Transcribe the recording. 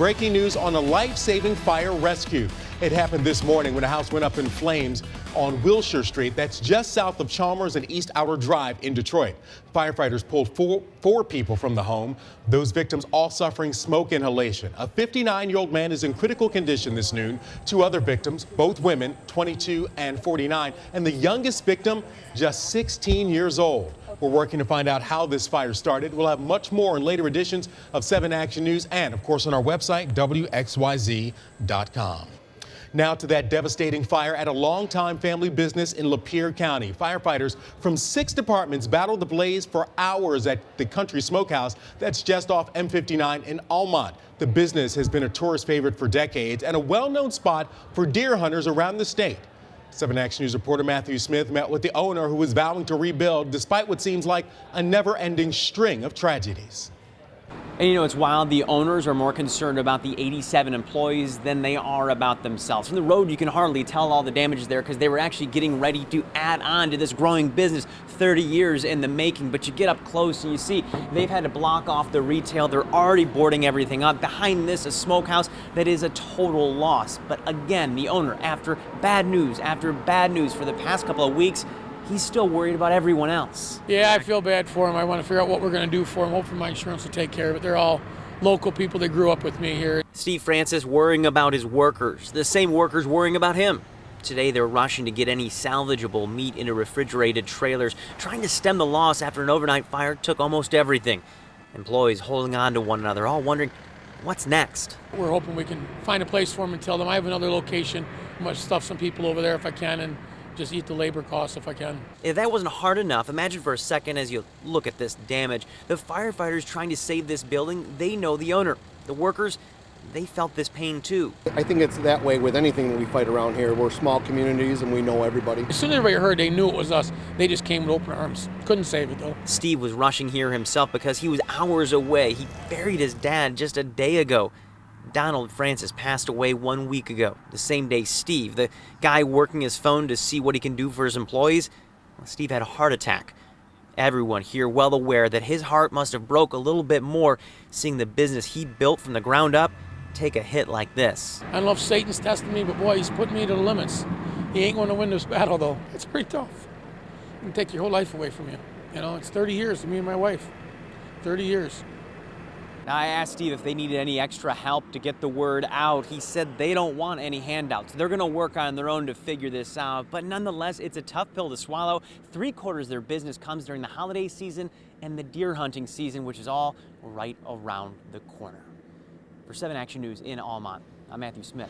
breaking news on a life-saving fire rescue. It happened this morning when a house went up in flames on Wilshire Street. That's just south of Chalmers and East Outer Drive in Detroit. Firefighters pulled four people from the home. Those victims all suffering smoke inhalation. A 59-year-old man is in critical condition this noon. Two other victims, both women, 22 and 49, and the youngest victim, just 16 years old. We're working to find out how this fire started. We'll have much more in later editions of 7 Action News and, of course, on our website, WXYZ.com. Now to that devastating fire at a longtime family business in Lapeer County. Firefighters from 6 departments battled the blaze for hours at the Country Smokehouse that's just off M59 in Almont. The business has been a tourist favorite for decades and a well-known spot for deer hunters around the state. 7 Action News reporter Matthew Smith met with the owner, who is vowing to rebuild despite what seems like a never-ending string of tragedies. And you know, it's wild. The owners are more concerned about the 87 employees than they are about themselves. From the road, you can hardly tell all the damage there because they were actually getting ready to add on to this growing business, 30 years in the making. But you get up close and you see they've had to block off the retail. They're already boarding everything up. Behind this, a smokehouse that is a total loss. But again, the owner, after bad news for the past couple of weeks, he's still worried about everyone else. Yeah, I feel bad for him. I want to figure out what we're going to do for him. Hopefully my insurance will take care of it. They're all local people that grew up with me here. Steve Francis worrying about his workers, the same workers worrying about him. Today they're rushing to get any salvageable meat into refrigerated trailers, trying to stem the loss after an overnight fire took almost everything. Employees holding on to one another, all wondering what's next. We're hoping we can find a place for them and tell them I have another location. I must stuff some people over there if I can and just eat the labor costs if I can. If that wasn't hard enough, imagine for a second as you look at this damage. The firefighters trying to save this building, they know the owner. The workers, they felt this pain too. I think it's that way with anything that we fight around here. We're small communities and we know everybody. As soon as everybody heard, they knew it was us. They just came with open arms. Couldn't save it though. Steve was rushing here himself because he was hours away. He buried his dad just a day ago. Donald Francis passed away 1 week ago. The same day Steve, the guy working his phone to see what he can do for his employees, well, Steve had a heart attack. Everyone here well aware that his heart must have broke a little bit more seeing the business he built from the ground up take a hit like this. I don't know if Satan's testing me, but boy, he's putting me to the limits. He ain't going to win this battle though. It's pretty tough. It can take your whole life away from you. You know, it's 30 years to me and my wife. 30 years. Now, I asked Steve if they needed any extra help to get the word out. He said they don't want any handouts. They're going to work on their own to figure this out. But nonetheless, it's a tough pill to swallow. 3/4 of their business comes during the holiday season and the deer hunting season, which is all right around the corner. For 7 Action News in Almont, I'm Matthew Smith.